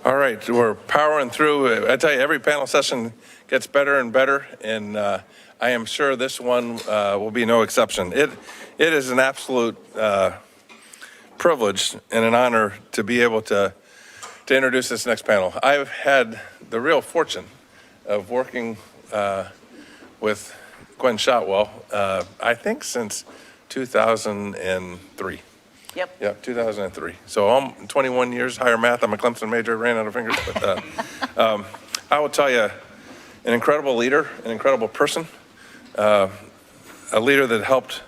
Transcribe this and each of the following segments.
All right, we're powering through. I tell you, every panel session gets better and better, and I am sure this one will be no exception. It is an absolute privilege and an honor to be able to introduce this next panel. I've had the real fortune of working with Gwynne Shotwell, I think since 2003. Yep, 2003. So I'm 21 years, higher math. I'm a Clemson major, ran out of fingers. But I will tell you, an incredible leader, an incredible person, a leader that helped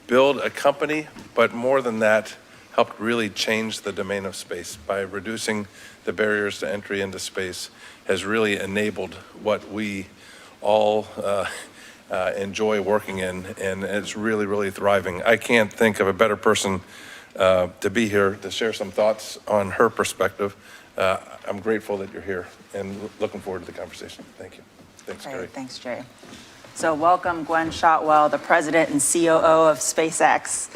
build a company, but more than that, helped really change the domain of space by reducing the barriers to entry into space, has really enabled what we all enjoy working in, and it's really, really thriving. I can't think of a better person to be here to share some thoughts on her perspective. I'm grateful that you're here and looking forward to the conversation. Thank you. Thanks, Kari. Thanks, Jay. So welcome, Gwynne Shotwell, the President and COO of SpaceX.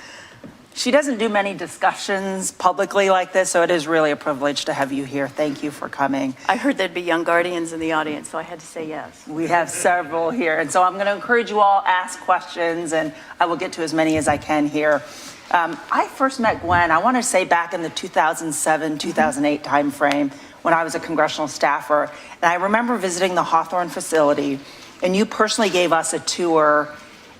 She doesn't do many discussions publicly like this, so it is really a privilege to have you here. Thank you for coming. I heard there'd be young guardians in the audience, so I had to say yes. We have several here, and so I'm going to encourage you all to ask questions, and I will get to as many as I can here. I first met Gwynne, I want to say back in the 2007-2008 timeframe when I was a congressional staffer, and I remember visiting the Hawthorne facility, and you personally gave us a tour,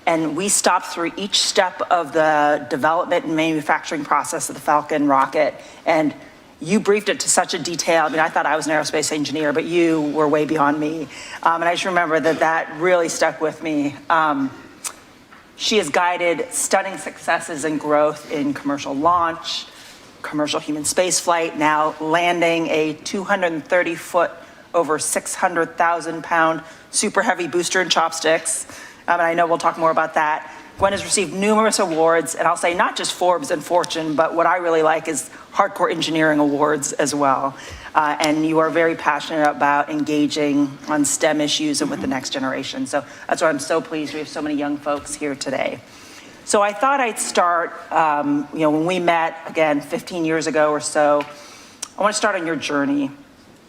and we stopped through each step of the development and manufacturing process of the Falcon rocket, and you briefed it to such a detail. I mean, I thought I was an aerospace engineer, but you were way beyond me, and I just remember that really stuck with me. She has guided stunning successes and growth in commercial launch, commercial human spaceflight, now landing a 230-foot, over 600,000-pound super heavy booster and chopsticks. And I know we'll talk more about that. Gwynne has received numerous awards, and I'll say not just Forbes and Fortune, but what I really like is hardcore engineering awards as well. And you are very passionate about engaging on STEM issues and with the next generation. So that's why I'm so pleased we have so many young folks here today. So I thought I'd start, when we met, again, 15 years ago or so, I want to start on your journey.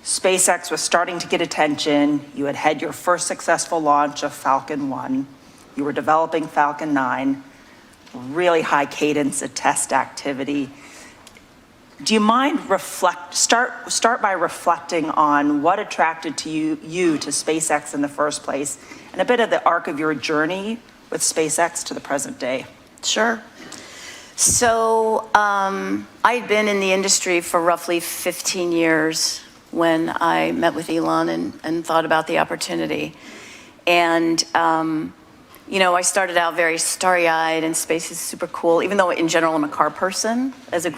SpaceX was starting to get attention. You had had your first successful launch of Falcon 1. You were developing Falcon 9, really high cadence of test activity. Do you mind start by reflecting on what attracted to you to SpaceX in the first place, and a bit of the arc of your journey with SpaceX to the present day? Sure. So I'd been in the industry for roughly 15 years when I met with Elon and thought about the opportunity. And I started out very starry-eyed, and space is super cool. Even though in general I'm a car person, as a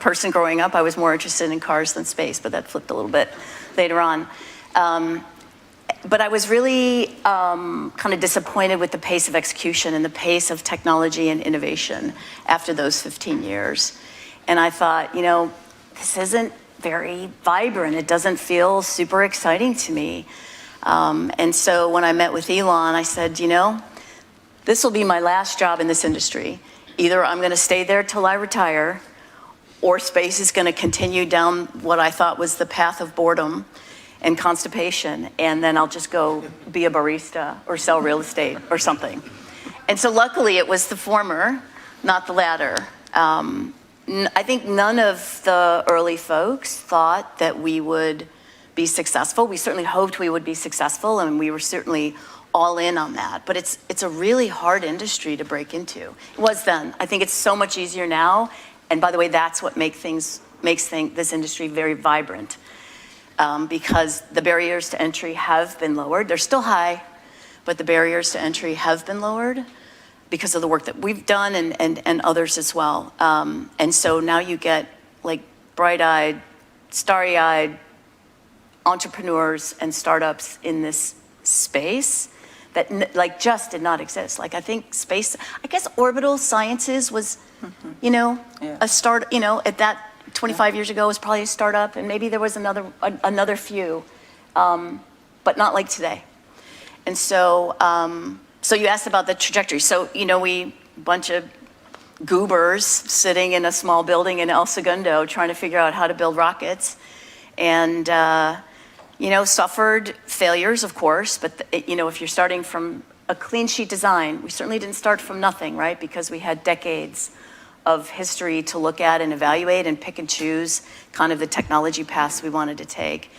person growing up, I was more interested in cars than space, but that flipped a little bit later on. But I was really kind of disappointed with the pace of execution and the pace of technology and innovation after those 15 years. And I thought, this isn't very vibrant. It doesn't feel super exciting to me. And so when I met with Elon, I said, this will be my last job in this industry. Either I'm going to stay there till I retire, or space is going to continue down what I thought was the path of boredom and constipation, and then I'll just go be a barista or sell real estate or something. And so luckily it was the former, not the latter. I think none of the early folks thought that we would be successful. We certainly hoped we would be successful, and we were certainly all in on that. But it's a really hard industry to break into. It was then. I think it's so much easier now. And by the way, that's what makes this industry very vibrant, because the barriers to entry have been lowered. They're still high, but the barriers to entry have been lowered because of the work that we've done and others as well. And so now you get like bright-eyed, starry-eyed entrepreneurs and startups in this space that just did not exist. Like I think space, I guess orbital sciences was, a start, at that 25 years ago was probably a startup, and maybe there was another few, but not like today. And so, so you asked about the trajectory. So, we bunch of goobers sitting in a small building in El Segundo trying to figure out how to build rockets. and suffered failures, of course, but if you're starting from a clean sheet design, we certainly didn't start from nothing, right? Because we had decades of history to look at and evaluate and pick and choose kind of the technology paths we wanted to take.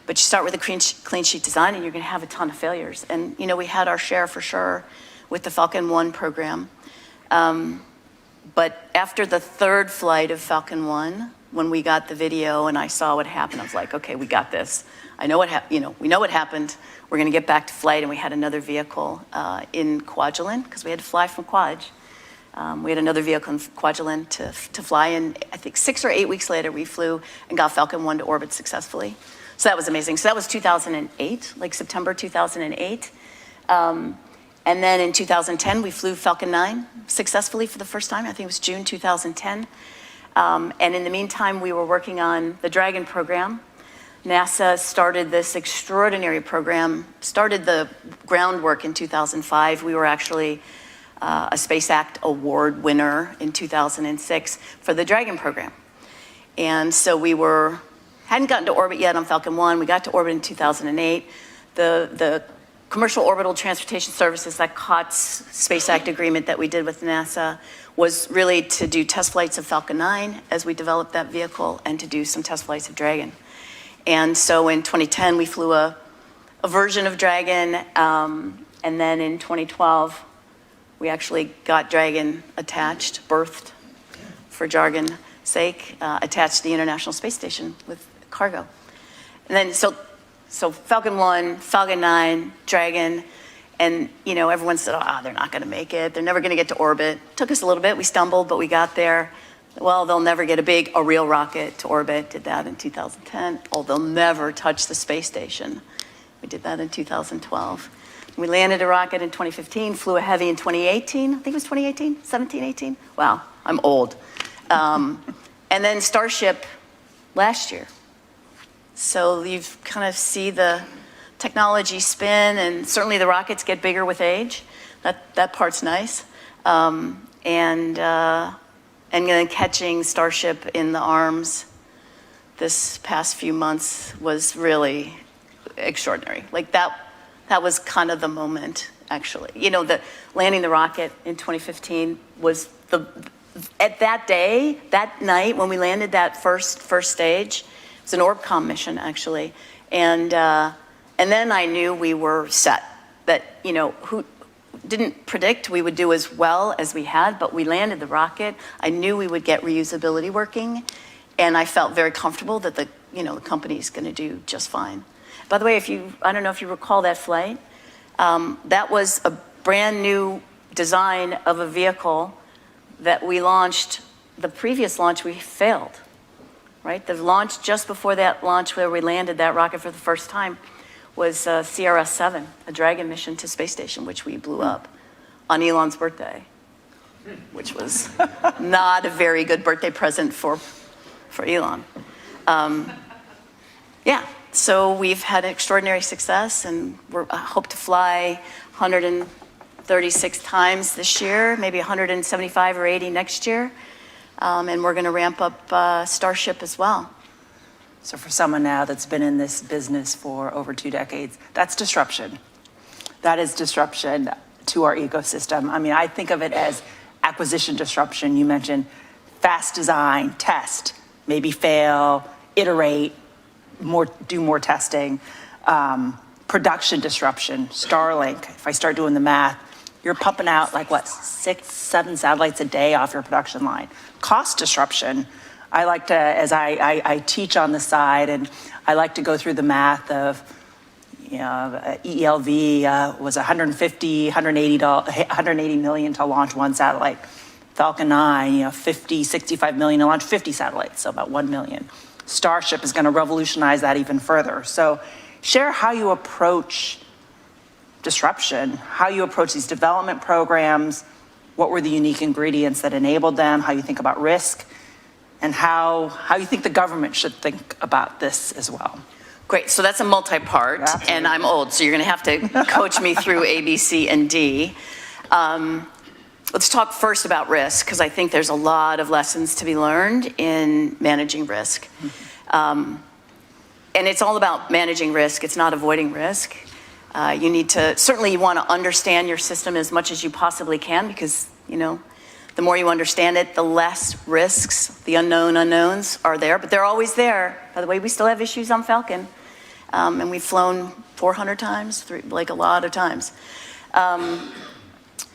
But you start with a clean sheet design and you're gonna have a ton of failures. And we had our share for sure with the Falcon 1 program. But after the third flight of Falcon 1, when we got the video and I saw what happened, I was like, okay, we got this. I know we know what happened. We're gonna get back to flight, and we had another vehicle in Kwajalein, because we had to fly from Kwaj. We had another vehicle in Kwajalein to fly, and I think 6 or 8 weeks later, we flew and got Falcon 1 to orbit successfully. So that was amazing. So that was 2008, like September 2008. And then in 2010, we flew Falcon 9 successfully for the first time. I think it was June 2010. And in the meantime, we were working on the Dragon program. NASA started this extraordinary program, started the groundwork in 2005. We were actually a Space Act Award winner in 2006 for the Dragon program. And so we hadn't gotten to orbit yet on Falcon 1. We got to orbit in 2008. The Commercial Orbital Transportation Services, that COTS Space Act agreement that we did with NASA, was really to do test flights of Falcon 9 as we developed that vehicle, and to do some test flights of Dragon. And so in 2010, we flew a version of Dragon, and then in 2012, we actually got Dragon attached, birthed, for jargon sake, attached to the International Space Station with cargo. And then so Falcon 1, Falcon 9, Dragon, and everyone said, they're not gonna make it. They're never gonna get to orbit. Took us a little bit, we stumbled, but we got there. Well, they'll never get a real rocket to orbit. Did that in 2010. Oh, they'll never touch the space station. We did that in 2012. We landed a rocket in 2015, flew a heavy in 2018. I think it was 2018, 17, 18. Wow, I'm old. And then Starship last year. So you kind of see the technology spin, and certainly the rockets get bigger with age. That part's nice. And then catching Starship in the arms this past few months was really extraordinary. Like that was kind of the moment, actually. The landing the rocket in 2015 was at that day, that night when we landed that first stage. It was an Orbcom mission, actually. And then I knew we were set. That, who didn't predict we would do as well as we had, but we landed the rocket. I knew we would get reusability working, and I felt very comfortable that the company's gonna do just fine. By the way, I don't know if you recall that flight, that was a brand new design of a vehicle that we launched. The previous launch, we failed, right? The launch just before that launch where we landed that rocket for the first time was CRS-7, a Dragon mission to space station, which we blew up on Elon's birthday, which was not a very good birthday present for Elon. Yeah, so we've had extraordinary success, and we hope to fly 136 times this year, maybe 175 or 80 next year, and we're gonna ramp up Starship as well. So for someone now that's been in this business for over 2 decades, that's disruption. That is disruption to our ecosystem. I mean, I think of it as acquisition disruption. You mentioned fast design, test, maybe fail, iterate, do more testing. Production disruption, Starlink. If I start doing the math, you're pumping out like what, 6, 7 satellites a day off your production line. Cost disruption. I like to, as I teach on the side, and I like to go through the math of, ELV was $180 million to launch 1 satellite. Falcon 9, 65 million to launch 50 satellites, so about 1 million. Starship is going to revolutionize that even further. So share how you approach disruption, how you approach these development programs, what were the unique ingredients that enabled them, how you think about risk, and how you think the government should think about this as well. Great, so that's a multi-part, and I'm old, so you're gonna have to coach me through A, B, C, and D. Let's talk first about risk, because I think there's a lot of lessons to be learned in managing risk. And it's all about managing risk. It's not avoiding risk. You need to, certainly you want to understand your system as much as you possibly can because, you know, the more you understand it, the less risks, the unknown unknowns are there, but they're always there. By the way, we still have issues on Falcon, and we've flown 400 times, like a lot of times.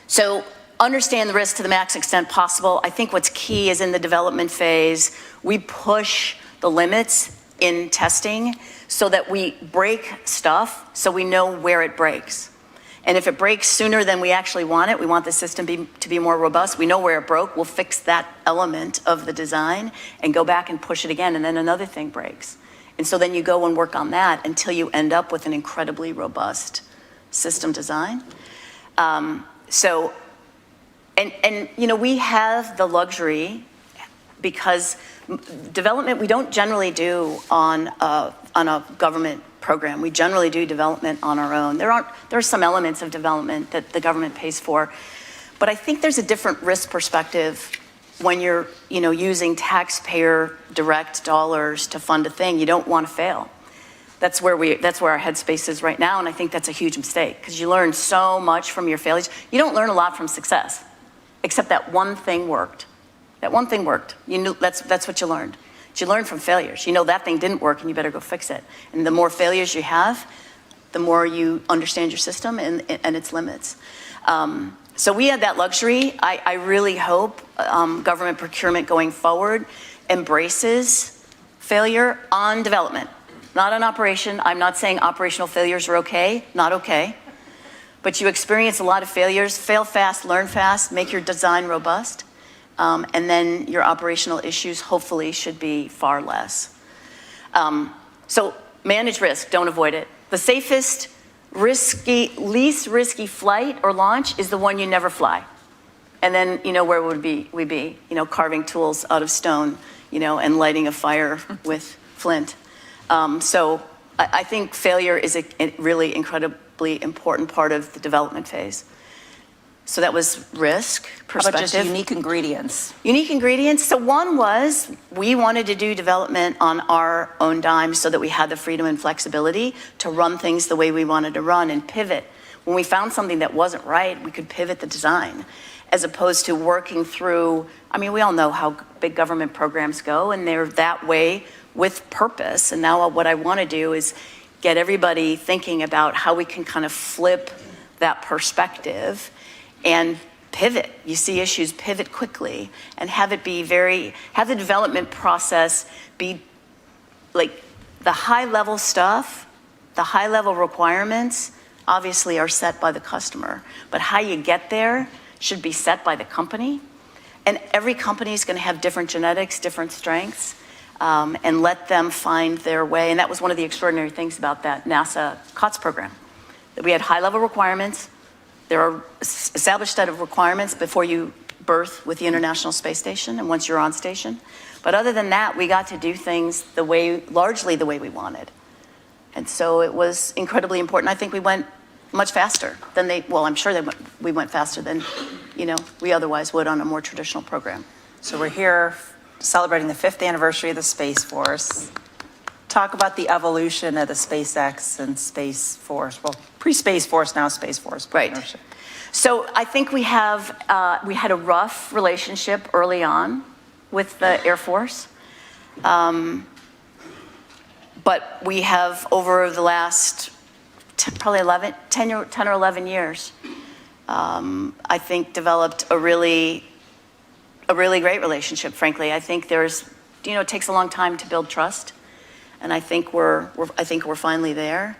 So understand the risk to the max extent possible. I think what's key is in the development phase, we push the limits in testing so that we break stuff so we know where it breaks. And if it breaks sooner than we actually want it, we want the system to be more robust, we know where it broke, we'll fix that element of the design and go back and push it again, and then another thing breaks. And so then you go and work on that until you end up with an incredibly robust system design. So you know, we have the luxury because development we don't generally do on a government program. We generally do development on our own. There are some elements of development that the government pays for, but I think there's a different risk perspective when you're, you know, using taxpayer direct dollars to fund a thing. You don't want to fail. That's where our headspace is right now, and I think that's a huge mistake because you learn so much from your failures. You don't learn a lot from success, except that one thing worked. That one thing worked. You knew that's what you learned. You learn from failures. You know that thing didn't work and you better go fix it. And the more failures you have, the more you understand your system and its limits. So we had that luxury. I really hope government procurement going forward embraces failure on development, not on operation. I'm not saying operational failures are okay, not okay. But you experience a lot of failures, fail fast, learn fast, make your design robust. And then your operational issues hopefully should be far less. So manage risk, don't avoid it. The safest, least risky flight or launch is the one you never fly. And then, you know, where would we be? You know, carving tools out of stone, you know, and lighting a fire with flint. So I think failure is a really incredibly important part of the development phase. So that was risk, perspective. How about just unique ingredients? Unique ingredients. So one was we wanted to do development on our own dime so that we had the freedom and flexibility to run things the way we wanted to run and pivot. When we found something that wasn't right, we could pivot the design as opposed to working through, I mean, we all know how big government programs go and they're that way with purpose. And now what I want to do is get everybody thinking about how we can kind of flip that perspective and pivot. You see issues, pivot quickly, and have it be have the development process be like the high level stuff, the high level requirements obviously are set by the customer, but how you get there should be set by the company. And every company is going to have different genetics, different strengths, and let them find their way. And that was one of the extraordinary things about that NASA COTS program, that we had high level requirements. There are established set of requirements before you berth with the International Space Station and once you're on station. But other than that, we got to do things largely the way we wanted. And so it was incredibly important. I think we went much faster than I'm sure we went faster than, you know, we otherwise would on a more traditional program. So we're here celebrating the 5th anniversary of the Space Force. Talk about the evolution of the SpaceX and Space Force. Well, pre-Space Force, now Space Force partnership. Right. So I think we had a rough relationship early on with the Air Force. But we have, over the last probably 10 or 11 years, I think developed a really great relationship, frankly. I think it takes a long time to build trust. And I think we're finally there.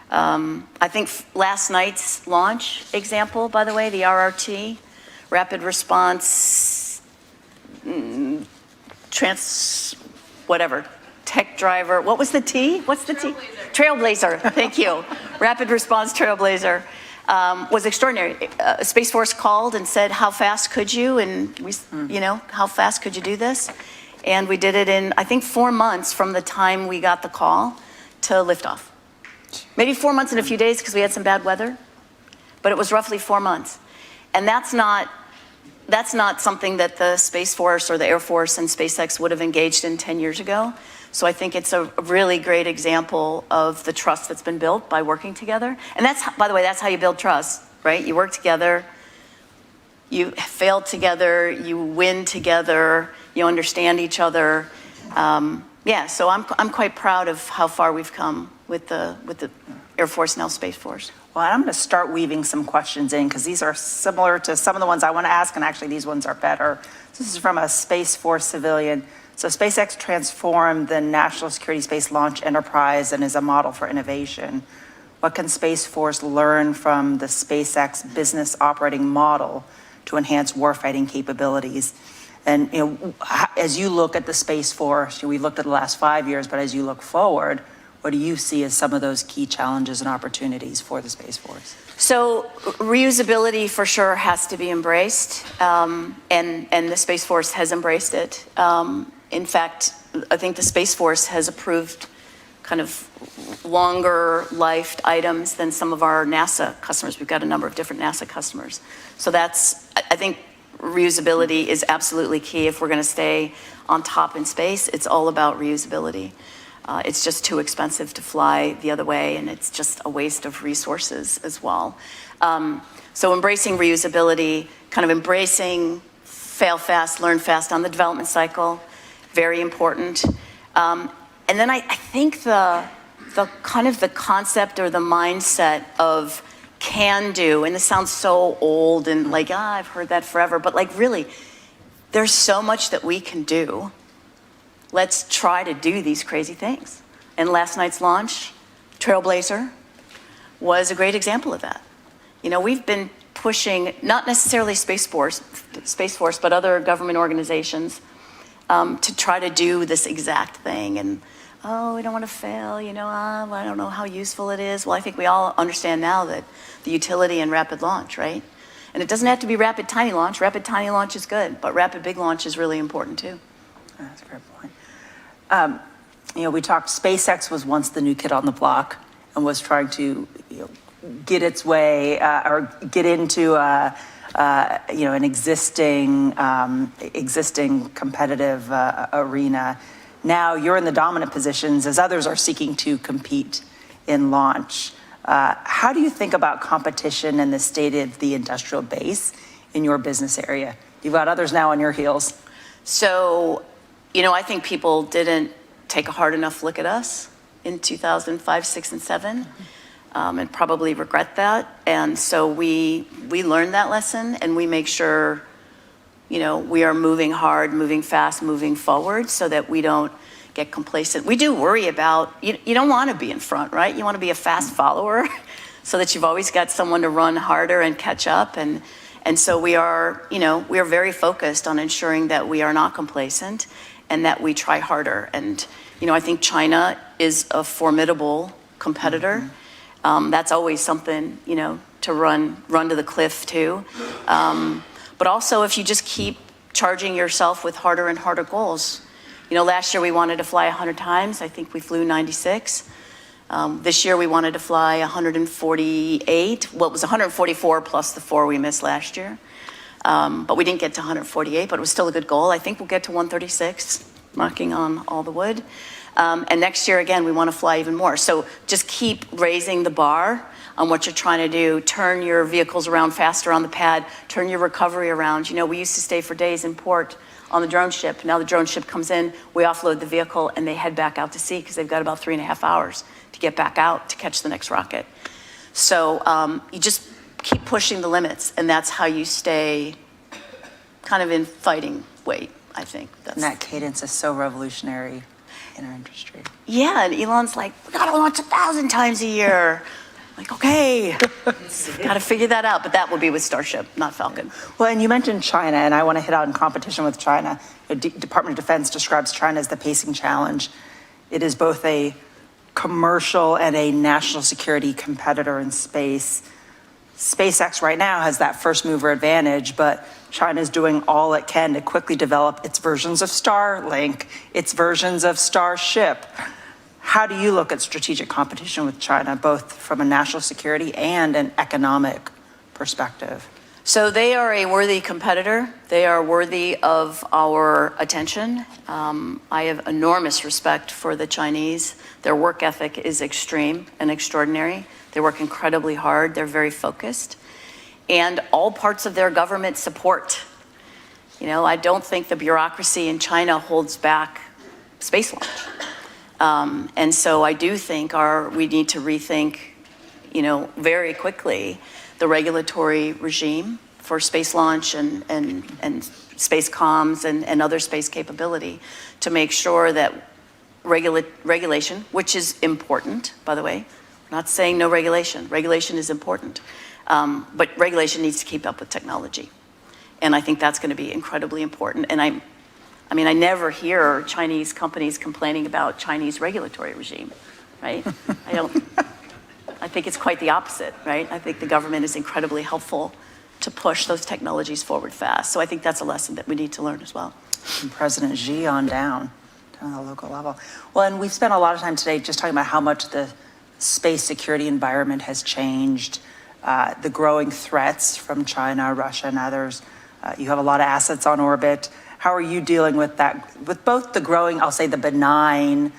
I think last night's launch example, by the way, the RRT, Rapid Response, Tech Driver. What was the T? What's the T? Trailblazer. Thank you. Rapid Response Trailblazer was extraordinary. Space Force called and said, "How fast could you?" And we, how fast could you do this? And we did it in, I think, 4 months from the time we got the call to liftoff. Maybe 4 months and a few days because we had some bad weather, but it was roughly 4 months. And that's not something that the Space Force or the Air Force and SpaceX would have engaged in 10 years ago. So I think it's a really great example of the trust that's been built by working together. And that's, by the way, that's how you build trust, right? You work together, you fail together, you win together, you understand each other. Yeah, so I'm quite proud of how far we've come with the Air Force, now Space Force. Well, I'm going to start weaving some questions in because these are similar to some of the ones I want to ask, and actually these ones are better. This is from a Space Force civilian. So SpaceX transformed the national security space launch enterprise and is a model for innovation. What can Space Force learn from the SpaceX business operating model to enhance warfighting capabilities? And as you look at the Space Force, we looked at the last 5 years, but as you look forward, what do you see as some of those key challenges and opportunities for the Space Force? So reusability for sure has to be embraced, and the Space Force has embraced it. In fact, I think the Space Force has approved kind of longer lived items than some of our NASA customers. We've got a number of different NASA customers. So that's, I think reusability is absolutely key. If we're going to stay on top in space, it's all about reusability. It's just too expensive to fly the other way, and it's just a waste of resources as well. So embracing reusability, kind of embracing fail fast, learn fast on the development cycle, very important. And then I think the kind of the concept or the mindset of can do, and this sounds so old and like, I've heard that forever, but like really, there's so much that we can do. Let's try to do these crazy things. And last night's launch, Trailblazer, was a great example of that. We've been pushing, not necessarily Space Force, but other government organizations to try to do this exact thing. And, we don't want to fail, I don't know how useful it is. Well, I think we all understand now that the utility in rapid launch, right? And it doesn't have to be rapid tiny launch. Rapid tiny launch is good, but rapid big launch is really important too. That's a great point. We talked, SpaceX was once the new kid on the block and was trying to get its way or get into an existing competitive arena. Now you're in the dominant positions as others are seeking to compete in launch. How do you think about competition and the state of the industrial base in your business area? You've got others now on your heels. So, I think people didn't take a hard enough look at us in 2005, 6, and 7, and probably regret that. And so we learned that lesson, and we make sure, we are moving hard, moving fast, moving forward so that we don't get complacent. We do worry about, you don't want to be in front, right? You want to be a fast follower so that you've always got someone to run harder and catch up. And so we are very focused on ensuring that we are not complacent and that we try harder. And, I think China is a formidable competitor. That's always something, to run to the cliff too. But also if you just keep charging yourself with harder and harder goals. Last year we wanted to fly 100 times. I think we flew 96. This year we wanted to fly 148. Well, it was 144 plus the 4 we missed last year. But we didn't get to 148, but it was still a good goal. I think we'll get to 136, knocking on all the wood. And next year, again, we want to fly even more. So just keep raising the bar on what you're trying to do. Turn your vehicles around faster on the pad. Turn your recovery around. We used to stay for days in port on the drone ship. Now the drone ship comes in, we offload the vehicle, and they head back out to sea because they've got about 3.5 hours to get back out to catch the next rocket. So you just keep pushing the limits, and that's how you stay kind of in fighting weight, I think. And that cadence is so revolutionary in our industry. Yeah, and Elon's like, we gotta launch 1,000 times a year. Like, okay, gotta figure that out. But that will be with Starship, not Falcon. Well, and you mentioned China, and I want to hit on competition with China. The Department of Defense describes China as the pacing challenge. It is both a commercial and a national security competitor in space. SpaceX right now has that first mover advantage, but China's doing all it can to quickly develop its versions of Starlink, its versions of Starship. How do you look at strategic competition with China, both from a national security and an economic perspective? So they are a worthy competitor. They are worthy of our attention. I have enormous respect for the Chinese. Their work ethic is extreme and extraordinary. They work incredibly hard. They're very focused. And all parts of their government support. You know, I don't think the bureaucracy in China holds back space launch. And so I do think we need to rethink, you know, very quickly the regulatory regime for space launch and space comms and other space capability to make sure that regulation, which is important, by the way, I'm not saying no regulation. Regulation is important. But regulation needs to keep up with technology. And I think that's going to be incredibly important. And I mean, I never hear Chinese companies complaining about Chinese regulatory regime, right? I think it's quite the opposite, right? I think the government is incredibly helpful to push those technologies forward fast. So I think that's a lesson that we need to learn as well. From President Xi on down to the local level. Well, and we've spent a lot of time today just talking about how much the space security environment has changed, the growing threats from China, Russia, and others. You have a lot of assets on orbit. How are you dealing with that, with both the growing, I'll say the benign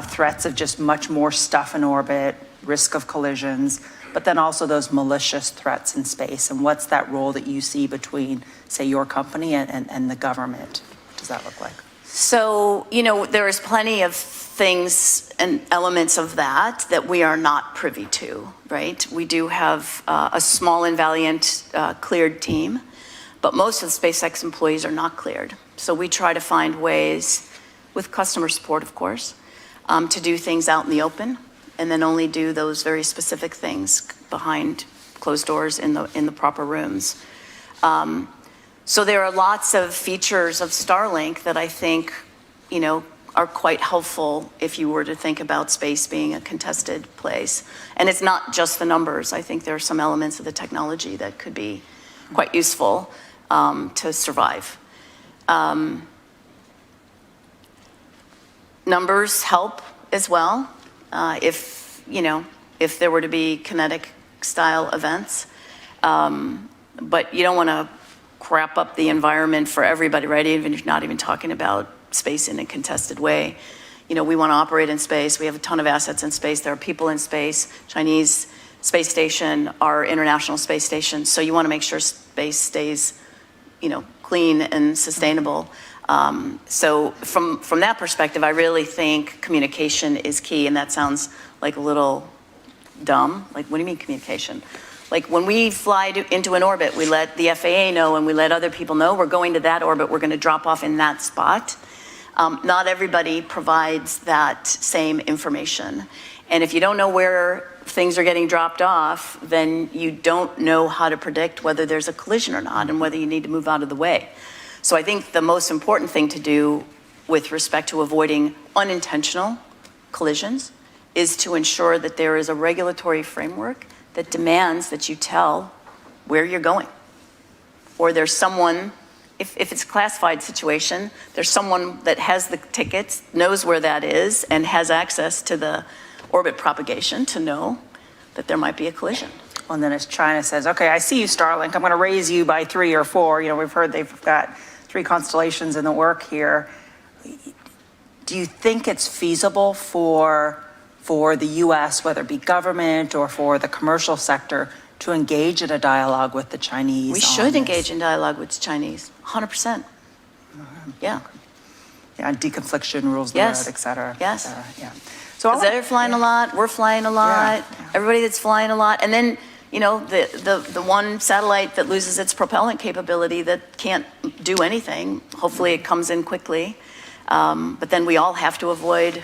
threats of just much more stuff in orbit, risk of collisions, but then also those malicious threats in space? And what's that role that you see between, say, your company and the government? What does that look like? So, you know, there is plenty of things and elements of that we are not privy to, right? We do have a small and valiant cleared team, but most of the SpaceX employees are not cleared. So we try to find ways, with customer support, of course, to do things out in the open, and then only do those very specific things behind closed doors in the proper rooms. So there are lots of features of Starlink that I think, you know, are quite helpful if you were to think about space being a contested place. And it's not just the numbers. I think there are some elements of the technology that could be quite useful to survive. Numbers help as well. If there were to be kinetic style events, but you don't want to crap up the environment for everybody, right? Even if you're not even talking about space in a contested way. You know, we want to operate in space. We have a ton of assets in space. There are people in space. Chinese space station, our international space station. So you want to make sure space stays, you know, clean and sustainable. So from that perspective, I really think communication is key, and that sounds like a little dumb. Like, what do you mean communication? Like, when we fly into an orbit, we let the FAA know and we let other people know we're going to that orbit, we're going to drop off in that spot. Not everybody provides that same information. And if you don't know where things are getting dropped off, then you don't know how to predict whether there's a collision or not and whether you need to move out of the way. So I think the most important thing to do with respect to avoiding unintentional collisions is to ensure that there is a regulatory framework that demands that you tell where you're going. Or there's someone, if it's a classified situation, there's someone that has the tickets, knows where that is, and has access to the orbit propagation to know that there might be a collision. Well, and then as China says, okay, I see you, Starlink, I'm going to raise you by 3 or 4. You know, we've heard they've got 3 constellations in the work here. Do you think it's feasible for the U.S., whether it be government or for the commercial sector, to engage in a dialogue with the Chinese? We should engage in dialogue with the Chinese, 100%. Yeah. Yeah, on deconfliction rules, yes. Et cetera. Yes. Et cetera. Yeah. So they're flying a lot, we're flying a lot, yeah. Everybody that's flying a lot. And then, you know, the one satellite that loses its propellant capability that can't do anything, hopefully it comes in quickly. But then we all have to avoid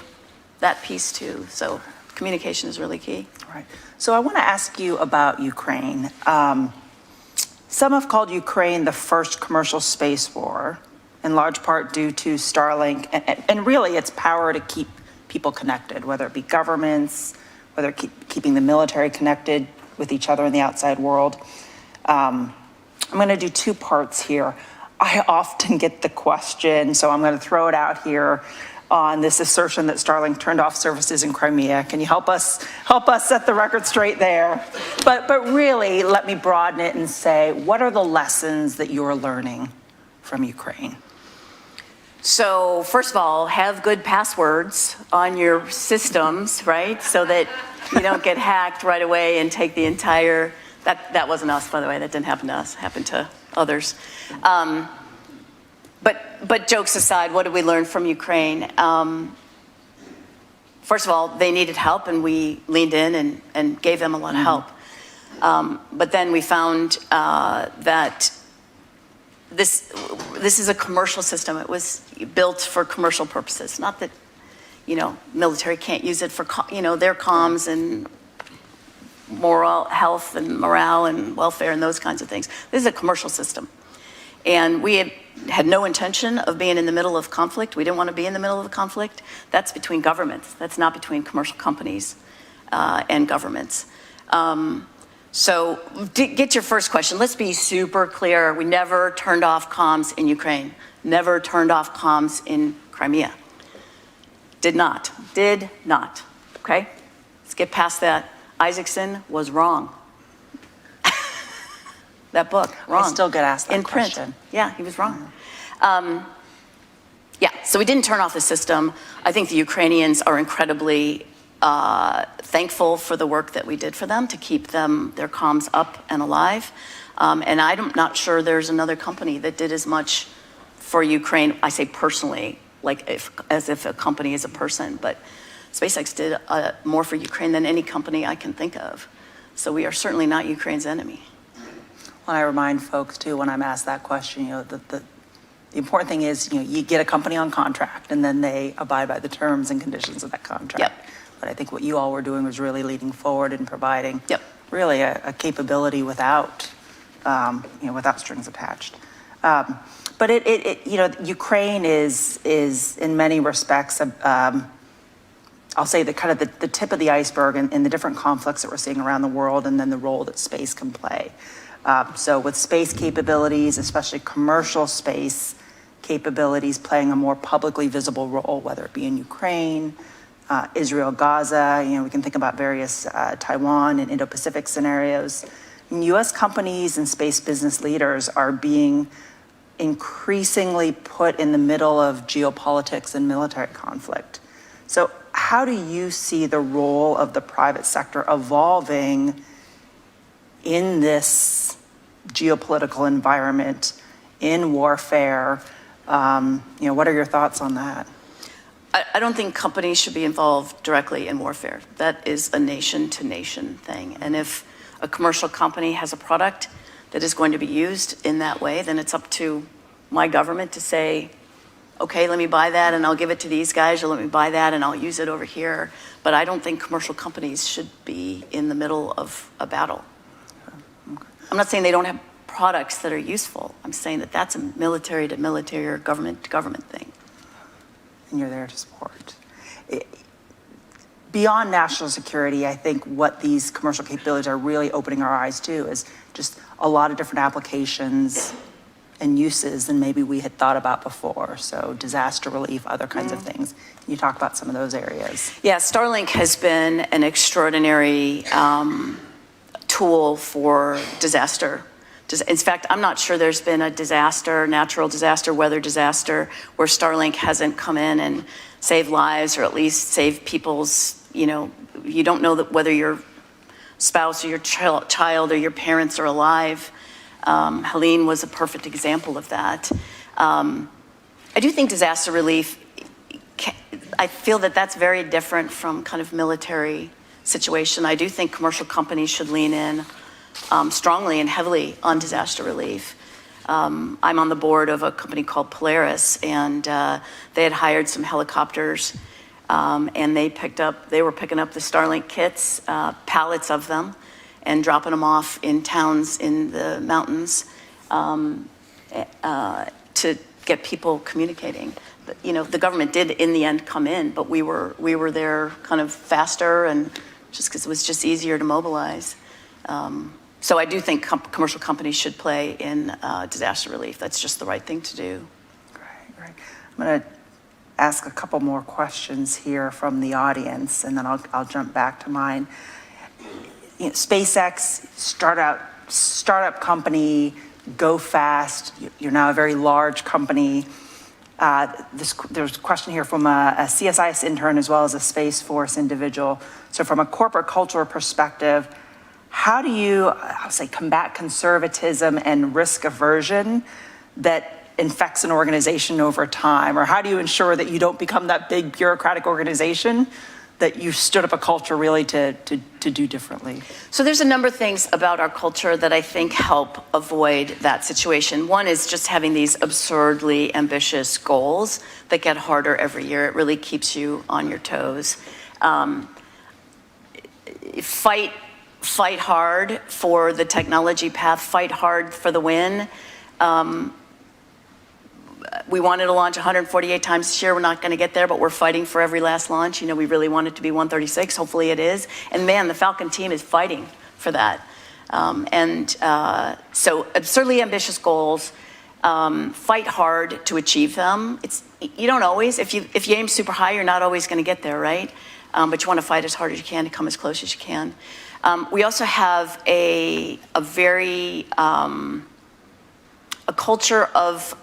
that piece too. So communication is really key. Right. So I want to ask you about Ukraine. Some have called Ukraine the first commercial space war, in large part due to Starlink and really its power to keep people connected, whether it be governments, whether keeping the military connected with each other in the outside world. I'm going to do 2 parts here. I often get the question, so I'm going to throw it out here. on this assertion that Starlink turned off services in Crimea. Can you help us set the record straight there? But really, let me broaden it and say, what are the lessons that you're learning from Ukraine? So first of all, have good passwords on your systems, right? So that you don't get hacked right away and take the entire, that wasn't us, by the way, that didn't happen to us, it happened to others. But jokes aside, what did we learn from Ukraine? First of all, they needed help and we leaned in and gave them a lot of help. But then we found that this is a commercial system. It was built for commercial purposes. Not that, military can't use it for, their comms and moral health and morale and welfare and those kinds of things. This is a commercial system. And we had no intention of being in the middle of conflict. We didn't want to be in the middle of the conflict. That's between governments. That's not between commercial companies and governments. So to get your first question, let's be super clear. We never turned off comms in Ukraine, never turned off comms in Crimea. Did not, okay? Let's get past that. Isaacson was wrong. That book, wrong. I still get asked that in print. question. Yeah, he was wrong. So we didn't turn off the system. I think the Ukrainians are incredibly thankful for the work that we did for them to keep their comms up and alive. And I'm not sure there's another company that did as much for Ukraine. I say personally, as if a company is a person, but SpaceX did more for Ukraine than any company I can think of. So we are certainly not Ukraine's enemy. Well, I remind folks too, when I'm asked that question, that the important thing is, you get a company on contract and then they abide by the terms and conditions of that contract. Yep. But I think what you all were doing was really leading forward and providing really a capability without strings attached. But Ukraine is in many respects, I'll say the kind of the tip of the iceberg in the different conflicts that we're seeing around the world, and then the role that space can play. So with space capabilities, especially commercial space capabilities, playing a more publicly visible role, whether it be in Ukraine, Israel, Gaza, we can think about various Taiwan and Indo-Pacific scenarios. And U.S. companies and space business leaders are being increasingly put in the middle of geopolitics and military conflict. So how do you see the role of the private sector evolving in this geopolitical environment, in warfare? What are your thoughts on that? I don't think companies should be involved directly in warfare. That is a nation-to-nation thing. And if a commercial company has a product that is going to be used in that way, then it's up to my government to say, okay, let me buy that and I'll give it to these guys, or let me buy that and I'll use it over here. But I don't think commercial companies should be in the middle of a battle. I'm not saying they don't have products that are useful. I'm saying that that's a military to military or government to government thing. And you're there to support. Beyond national security, I think what these commercial capabilities are really opening our eyes to is just a lot of different applications and uses than maybe we had thought about before. So disaster relief, other kinds of things. Can you talk about some of those areas? Yeah, Starlink has been an extraordinary tool for disaster. In fact, I'm not sure there's been a disaster, natural disaster, weather disaster, where Starlink hasn't come in and saved lives, or at least saved people's, you don't know that whether your spouse or your child or your parents are alive. Helene was a perfect example of that. I do think disaster relief, I feel that that's very different from kind of military situation. I do think commercial companies should lean in strongly and heavily on disaster relief. I'm on the board of a company called Polaris, and they had hired some helicopters, and they were picking up the Starlink kits, pallets of them, and dropping them off in towns in the mountains to get people communicating. But, the government did in the end come in, but we were there kind of faster, and just because it was just easier to mobilize. So I do think commercial companies should play in disaster relief. That's just the right thing to do. Great. I'm going to ask a couple more questions here from the audience, and then I'll jump back to mine. You know, SpaceX, startup company, go fast. You're now a very large company. There's a question here from a CSIS intern as well as a Space Force individual. So from a corporate cultural perspective, how do you, I'll say, combat conservatism and risk aversion that infects an organization over time? Or how do you ensure that you don't become that big bureaucratic organization, that you stood up a culture really to do differently? So there's a number of things about our culture that I think help avoid that situation. One is just having these absurdly ambitious goals that get harder every year. It really keeps you on your toes. Fight hard for the technology path, fight hard for the win. We wanted to launch 148 times this year. We're not going to get there, but we're fighting for every last launch. You know, we really want it to be 136. Hopefully it is. And man, the Falcon team is fighting for that. So absurdly ambitious goals, fight hard to achieve them. You don't always, if you aim super high, you're not always going to get there, right? But you want to fight as hard as you can to come as close as you can. We also have a culture of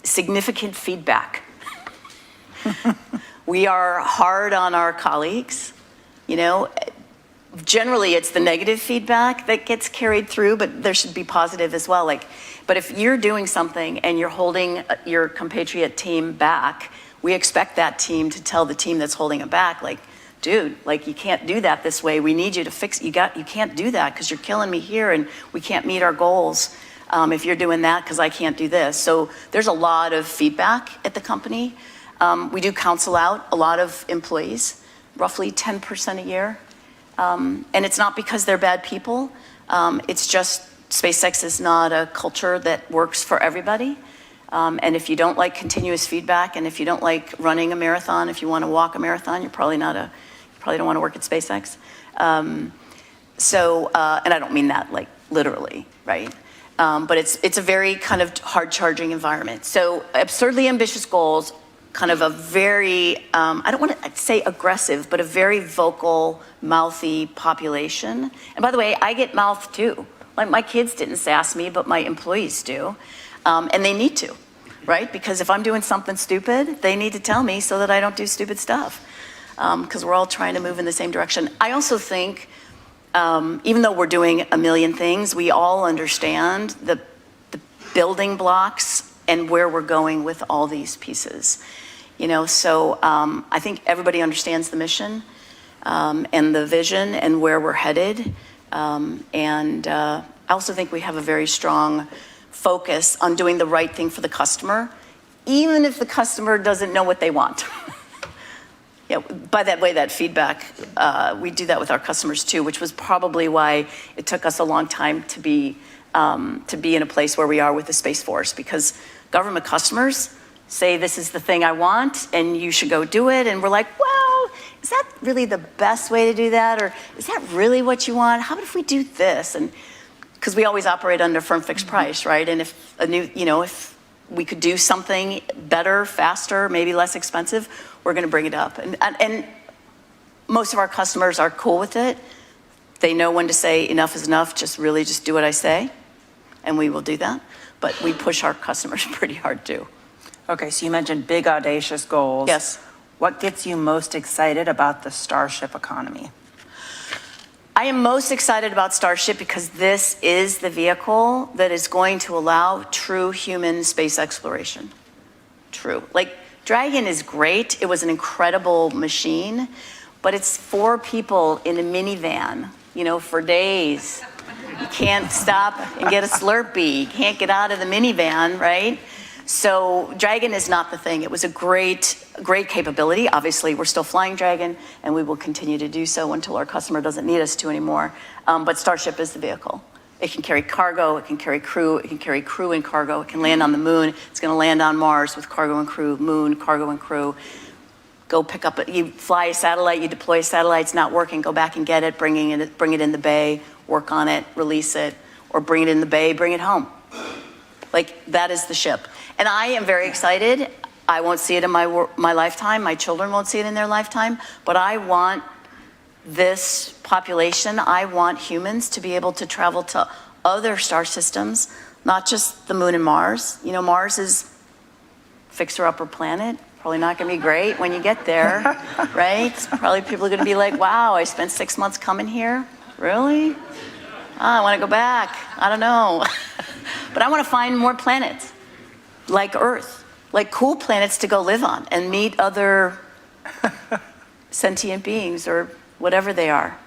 significant feedback. We are hard on our colleagues. You know, generally it's the negative feedback that gets carried through, but there should be positive as well. But if you're doing something and you're holding your compatriot team back, we expect that team to tell the team that's holding it back, like, dude, like, you can't do that this way. We need you to fix, you can't do that because you're killing me here and we can't meet our goals. If you're doing that, because I can't do this. So there's a lot of feedback at the company. We do counsel out a lot of employees, roughly 10% a year. And it's not because they're bad people. It's just SpaceX is not a culture that works for everybody. And if you don't like continuous feedback, and if you don't like running a marathon, if you want to walk a marathon, you probably don't want to work at SpaceX. And I don't mean that like literally, right? But it's a very kind of hard-charging environment. So absurdly ambitious goals, kind of a very, I don't want to say aggressive, but a very vocal, mouthy population. And by the way, I get mouthed too. Like, my kids didn't sass me, but my employees do. And they need to, right? Because if I'm doing something stupid, they need to tell me so that I don't do stupid stuff. Because we're all trying to move in the same direction. I also think, even though we're doing a million things, we all understand the building blocks and where we're going with all these pieces. You know, so I think everybody understands the mission and the vision and where we're headed. I also think we have a very strong focus on doing the right thing for the customer, even if the customer doesn't know what they want. Yeah, by that way, that feedback, we do that with our customers too, which was probably why it took us a long time to be in a place where we are with the Space Force, because government customers say, this is the thing I want and you should go do it. And we're like, well, is that really the best way to do that? Or is that really what you want? How about if we do this? And because we always operate under firm fixed price, right? And if if we could do something better, faster, maybe less expensive, we're going to bring it up. And most of our customers are cool with it. They know when to say enough is enough, just do what I say, and we will do that. But we push our customers pretty hard too. Okay, so you mentioned big, audacious goals. Yes. What gets you most excited about the Starship economy? I am most excited about Starship because this is the vehicle that is going to allow true human space exploration. True. Like, Dragon is great. It was an incredible machine, but it's 4 people in a minivan, for days. You can't stop and get a Slurpee. You can't get out of the minivan, right? So Dragon is not the thing. It was a great capability. Obviously, we're still flying Dragon, and we will continue to do so until our customer doesn't need us to anymore. But Starship is the vehicle. It can carry cargo, it can carry crew, it can carry crew and cargo, it can land on the moon, it's going to land on Mars with cargo and crew, moon, cargo and crew. Go pick up, you fly a satellite, you deploy a satellite, it's not working, go back and get it, bring it in the bay, work on it, release it, or bring it in the bay, bring it home. Like, that is the ship. And I am very excited. I won't see it in my lifetime. My children won't see it in their lifetime. But I want this population, I want humans to be able to travel to other star systems, not just the moon and Mars. You know, Mars is fixer-upper planet. Probably not going to be great when you get there, right? Probably people are going to be like, wow, I spent 6 months coming here. Really? I want to go back. I don't know. But I want to find more planets like Earth, like cool planets to go live on and meet other sentient beings or whatever they are.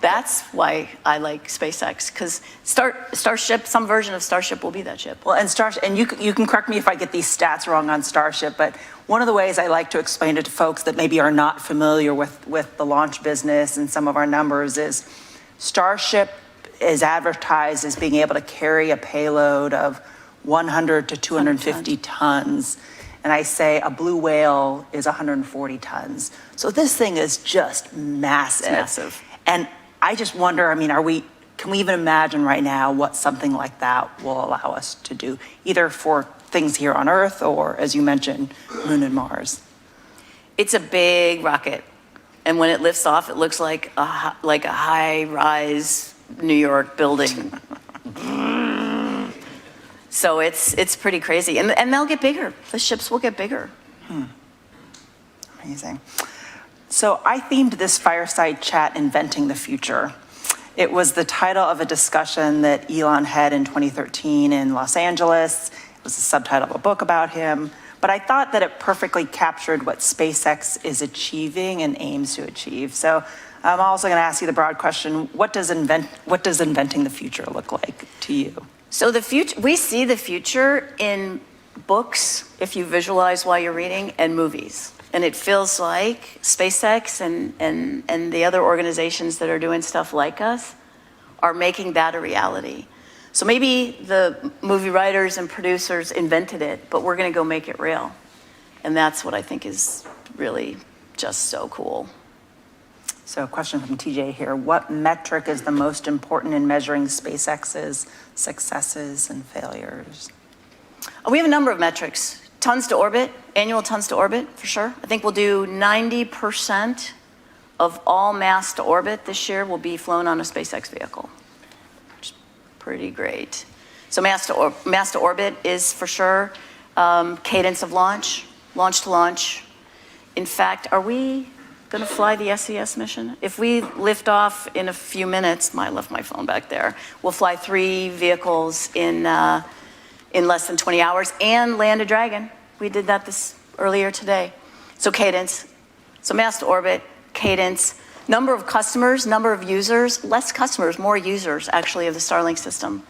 That's why I like SpaceX, because Starship, some version of Starship will be that ship. Well, and Starship, and you can correct me if I get these stats wrong on Starship, but one of the ways I like to explain it to folks that maybe are not familiar with the launch business and some of our numbers is Starship is advertised as being able to carry a payload of 100 to 250 tons. And I say a blue whale is 140 tons. So this thing is just massive. It's massive. And I just wonder, I mean, can we even imagine right now what something like that will allow us to do, either for things here on Earth or, as you mentioned, Moon and Mars? It's a big rocket. And when it lifts off, it looks like a high-rise New York building. So it's pretty crazy. And they'll get bigger. The ships will get bigger. Amazing. So I themed this fireside chat Inventing the Future. It was the title of a discussion that Elon had in 2013 in Los Angeles. It was the subtitle of a book about him. But I thought that it perfectly captured what SpaceX is achieving and aims to achieve. So I'm also going to ask you the broad question, what does inventing the future look like to you? So the future, we see the future in books, if you visualize while you're reading, and movies. And it feels like SpaceX and the other organizations that are doing stuff like us are making that a reality. So maybe the movie writers and producers invented it, but we're going to go make it real. And that's what I think is really just so cool. So a question from TJ here. What metric is the most important in measuring SpaceX's successes and failures? We have a number of metrics. Tons to orbit, annual tons to orbit, for sure. I think we'll do 90% of all mass to orbit this year will be flown on a SpaceX vehicle. Which is pretty great. So mass to orbit is for sure. Cadence of launch to launch. In fact, are we going to fly the SES mission? If we lift off in a few minutes, I left my phone back there, we'll fly 3 vehicles in less than 20 hours and land a Dragon. We did that earlier today. So cadence. So mass to orbit, cadence. Number of customers, number of users, less customers, more users actually of the Starlink system.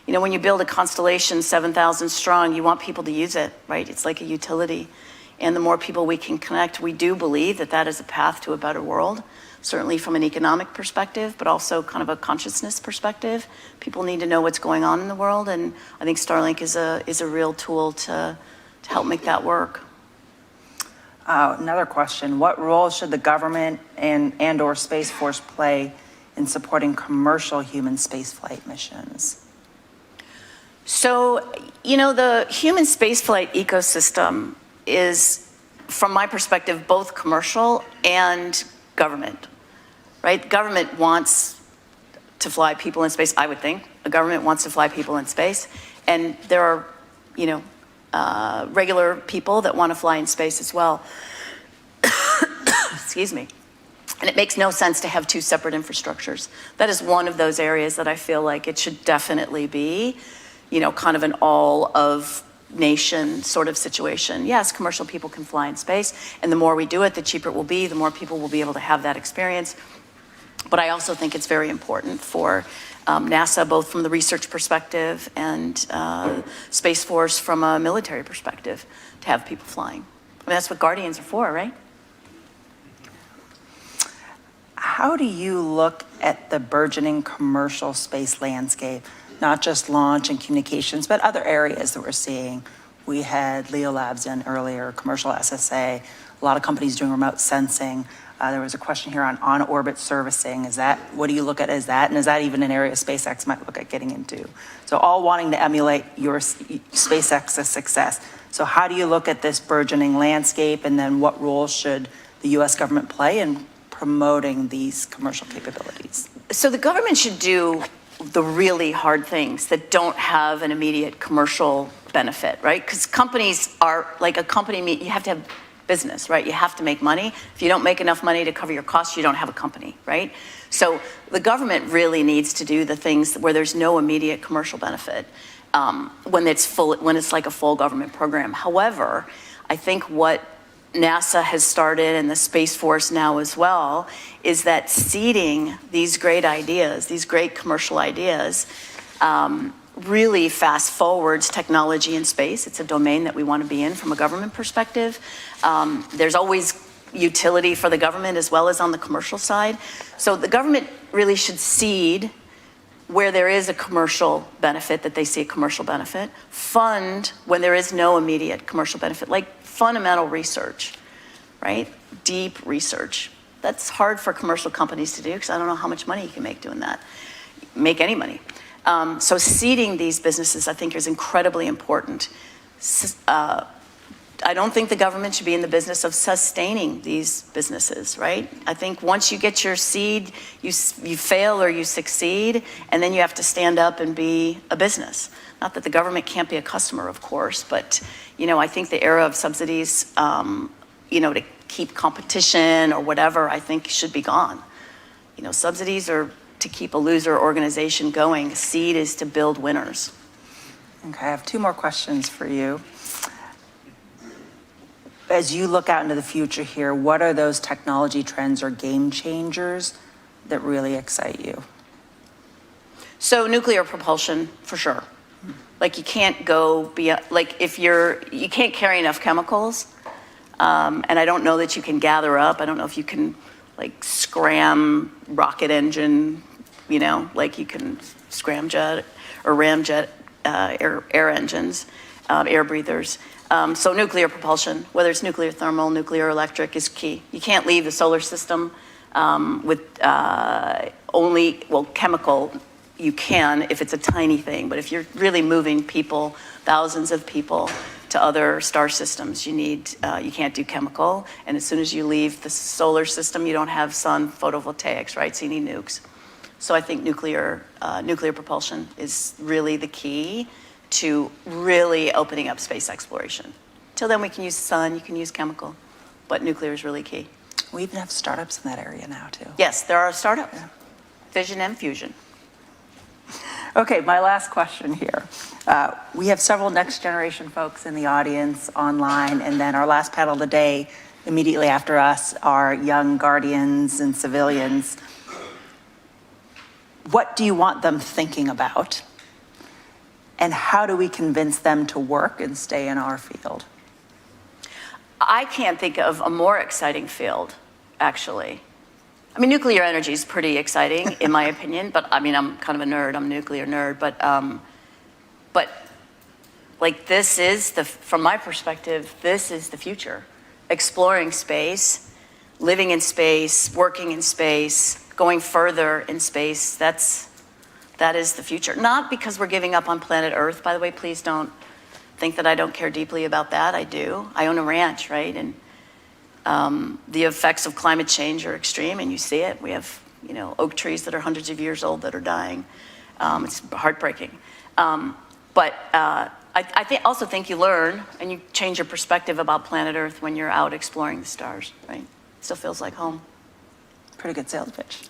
You know, when you build a constellation 7,000 strong, you want people to use it, right? It's like a utility. And the more people we can connect, we do believe that that is a path to a better world, certainly from an economic perspective, but also kind of a consciousness perspective. People need to know what's going on in the world, and I think Starlink is a real tool to help make that work. Another question, what role should the government and or Space Force play in supporting commercial human spaceflight missions? So, you know, the human spaceflight ecosystem is, from my perspective, both commercial and government, right? Government wants to fly people in space, I would think. The government wants to fly people in space. And there are, you know, regular people that want to fly in space as well. Excuse me. And it makes no sense to have 2 separate infrastructures. That is one of those areas that I feel like it should definitely be, you know, kind of an all of nation sort of situation. Yes, commercial people can fly in space, and the more we do it, the cheaper it will be, the more people will be able to have that experience. But I also think it's very important for NASA, both from the research perspective and Space Force from a military perspective, to have people flying. I mean, that's what Guardians are for, right? How do you look at the burgeoning commercial space landscape? Not just launch and communications, but other areas that we're seeing. We had Leo Labs in earlier, commercial SSA, a lot of companies doing remote sensing. There was a question here on on-orbit servicing. What do you look at as that? And is that even an area SpaceX might look at getting into? So all wanting to emulate your SpaceX's success. So how do you look at this burgeoning landscape, and then what role should the U.S. government play in promoting these commercial capabilities? So the government should do the really hard things that don't have an immediate commercial benefit, right? Because companies are like a company, you have to have business, right? You have to make money. If you don't make enough money to cover your costs, you don't have a company, right? So the government really needs to do the things where there's no immediate commercial benefit when it's like a full government program. However, I think what NASA has started, and the Space Force now as well, is that seeding these great ideas, these great commercial ideas, really fast forwards technology in space. It's a domain that we want to be in from a government perspective. There's always utility for the government as well as on the commercial side. So the government really should seed where there is a commercial benefit, that they see a commercial benefit, fund when there is no immediate commercial benefit, like fundamental research, right? Deep research. That's hard for commercial companies to do, because I don't know how much money you can make doing that. Make any money. So seeding these businesses, I think, is incredibly important. I don't think the government should be in the business of sustaining these businesses, right? I think once you get your seed, you fail or you succeed, and then you have to stand up and be a business. Not that the government can't be a customer, of course, but I think the era of subsidies, to keep competition or whatever, I think should be gone. Subsidies are to keep a loser organization going. Seed is to build winners. Okay, I have two more questions for you. As you look out into the future here, what are those technology trends or game changers that really excite you? So nuclear propulsion, for sure. Like you can't go beyond, like you can't carry enough chemicals, and I don't know that you can gather up. I don't know if you can like scram rocket engine, like you can scramjet or ramjet air engines, air breathers. So nuclear propulsion, whether it's nuclear thermal, nuclear electric, is key. You can't leave the solar system with chemical. You can if it's a tiny thing, but if you're really moving people, thousands of people, to other star systems, you can't do chemical. And as soon as you leave the solar system, you don't have sun photovoltaics, right? So you need nukes. So I think nuclear propulsion is really the key to really opening up space exploration. Till then, we can use sun, you can use chemical, but nuclear is really key. We even have startups in that area now, too. Yes, there are startups. Yeah. Fission and fusion. Okay, my last question here. We have several next generation folks in the audience online, and then our last panel today, immediately after us, are young guardians and civilians. What do you want them thinking about? And how do we convince them to work and stay in our field? I can't think of a more exciting field, actually. I mean, nuclear energy is pretty exciting, in my opinion, but I'm kind of a nerd. I'm a nuclear nerd, but like this is from my perspective, this is the future. Exploring space, living in space, working in space, going further in space, that is the future. Not because we're giving up on planet Earth, by the way. Please don't think that I don't care deeply about that. I do. I own a ranch, right? And the effects of climate change are extreme, and you see it. We have, oak trees that are hundreds of years old that are dying. It's heartbreaking. But I also think you learn and you change your perspective about planet Earth when you're out exploring the stars, right? It still feels like home. Pretty good sales pitch.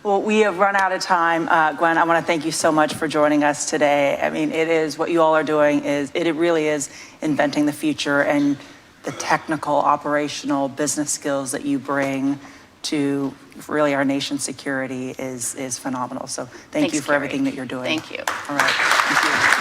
Well, we have run out of time. Gwynne, I want to thank you so much for joining us today. I mean, what you all are doing it really is inventing the future, and the technical, operational, business skills that you bring to really our nation's security is phenomenal. So thank you for Kari. everything that you're doing. Thank you. All right. Thank you.